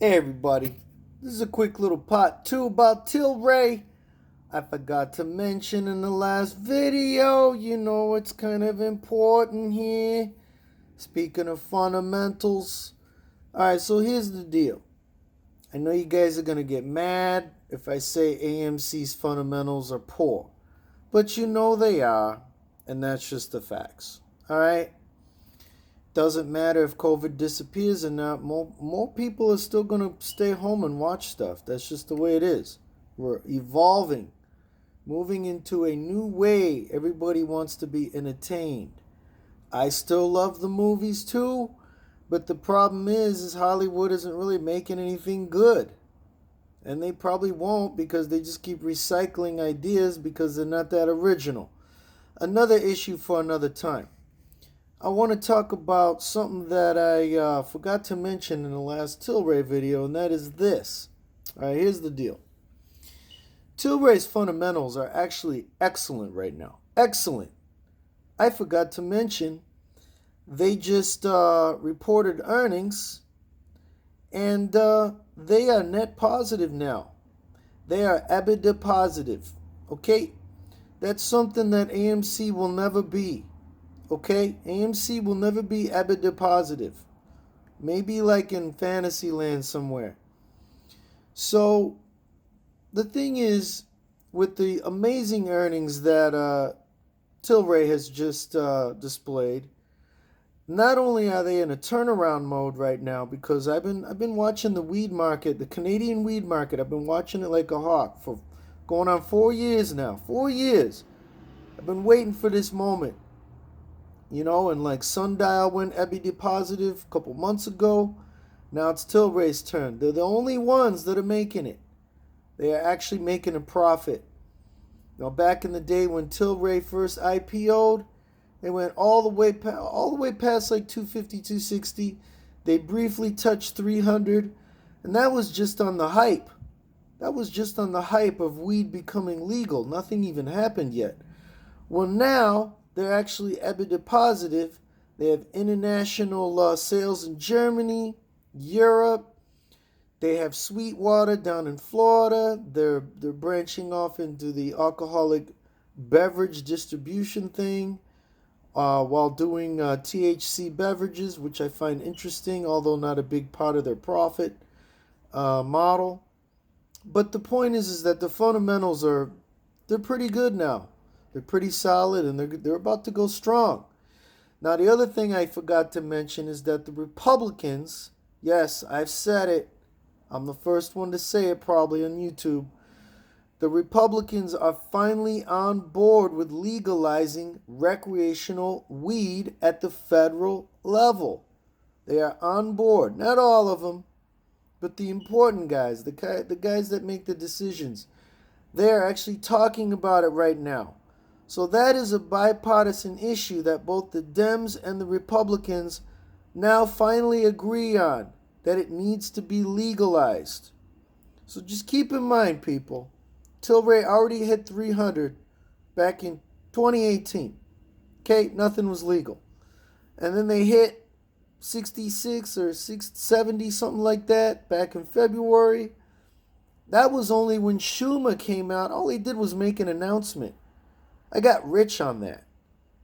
Hey everybody, this is a quick little part 2 about TLRY. I forgot to mention in the last video, it's kind of important here. Speaking of fundamentals. Alright, so here's the deal. I know you guys are going to get mad if I say AMC's fundamentals are poor. But you know they are, and that's just the facts. Alright? Doesn't matter if COVID disappears or not. More people are still going to stay home and watch stuff. That's just the way it is. We're evolving, moving into a new way. Everybody wants to be entertained. I still love the movies too, but the problem is Hollywood isn't really making anything good. And they probably won't because they just keep recycling ideas because they're not that original. Another issue for another time. I want to talk about something that I forgot to mention in the last TLRY video, and that is this. Alright, here's the deal. TLRY's fundamentals are actually excellent right now. Excellent. I forgot to mention, they just reported earnings, and they are net positive now. They are EBITDA positive. Okay? That's something that AMC will never be. Okay, AMC will never be EBITDA positive. Maybe like in Fantasyland somewhere. So, the thing is, with the amazing earnings that TLRY has just displayed, not only are they in a turnaround mode right now, because I've been watching the weed market, the Canadian weed market. I've been watching it like a hawk for going on 4 years now. 4 years. I've been waiting for this moment. And like Sundial went EBIDTA positive a couple months ago. Now it's TLRY's turn. They're the only ones that are making it. They are actually making a profit. Now back in the day when TLRY first IPO'd, they went all the way past like 250, 260. They briefly touched 300, and that was just on the hype. That was just on the hype of weed becoming legal. Nothing even happened yet. Well, now they're actually EBITDA positive. They have international sales in Germany, Europe. They have Sweetwater down in Florida. They're branching off into the alcoholic beverage distribution thing while doing THC beverages, which I find interesting, although not a big part of their profit model. But the point is that the fundamentals they're pretty good now. They're pretty solid, and they're about to go strong. Now, the other thing I forgot to mention is that the Republicans, yes, I've said it. I'm the first one to say it probably on YouTube. The Republicans are finally on board with legalizing recreational weed at the federal level. They are on board. Not all of them, but the important guys, the guys that make the decisions. They're actually talking about it right now. So that is a bipartisan issue that both the Dems and the Republicans now finally agree on, that it needs to be legalized. So just keep in mind, people, TLRY already hit 300 back in 2018. Okay, nothing was legal. And then they hit 66 or 70, something like that, back in February. That was only when Schumer came out. All he did was make an announcement. I got rich on that.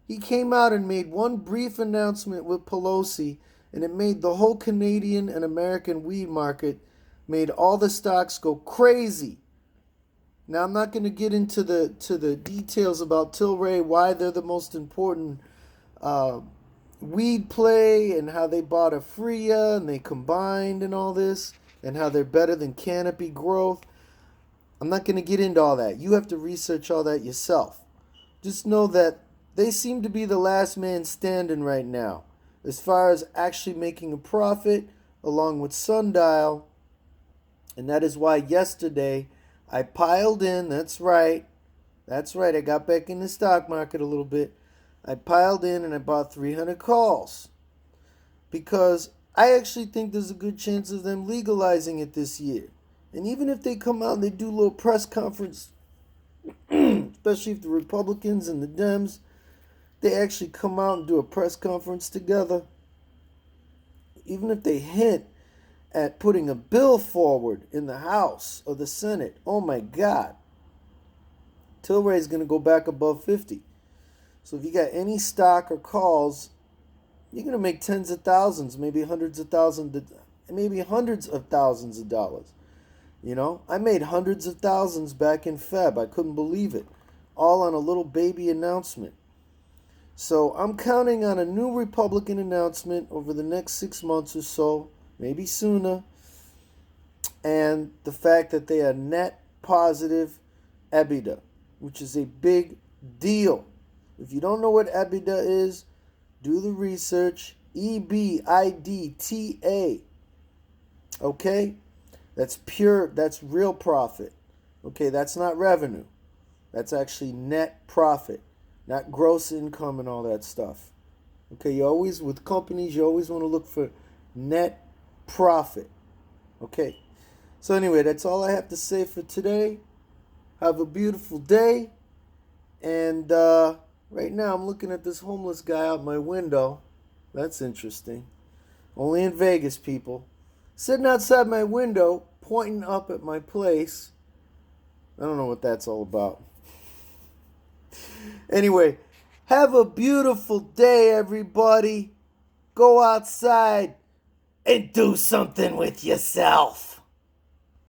He came out and made one brief announcement with Pelosi, and it made the whole Canadian and American weed market, made all the stocks go crazy. Now, I'm not going to get into the details about TLRY, why they're the most important weed play, and how they bought Afria and they combined and all this, and how they're better than Canopy Growth. I'm not going to get into all that. You have to research all that yourself. Just know that they seem to be the last man standing right now as far as actually making a profit, along with Sundial. And that is why yesterday I piled in. That's right. I got back in the stock market a little bit. I piled in and I bought 300 calls because I actually think there's a good chance of them legalizing it this year. And even if they come out and they do a little press conference, especially if the Republicans and the Dems, they actually come out and do a press conference together, even if they hint at putting a bill forward in the House or the Senate, oh my God, TLRY is going to go back above 50. So if you got any stock or calls, you're going to make tens of thousands, maybe hundreds of thousands, maybe hundreds of thousands of dollars. You know, I made hundreds of thousands back in Feb. I couldn't believe it. All on a little baby announcement. So I'm counting on a new Republican announcement over the next 6 months or so, maybe sooner. And the fact that they are net positive EBITDA, which is a big deal. If you don't know what EBITDA is, do the research. EBIDTA. Okay? That's pure, that's real profit. Okay, that's not revenue. That's actually net profit, not gross income and all that stuff. Okay, you always, with companies, you always want to look for net profit. Okay, so anyway, that's all I have to say for today. Have a beautiful day. And right now I'm looking at this homeless guy out my window. That's interesting. Only in Vegas, people. Sitting outside my window, pointing up at my place. I don't know what that's all about. Anyway, have a beautiful day, everybody. Go outside and do something with yourself.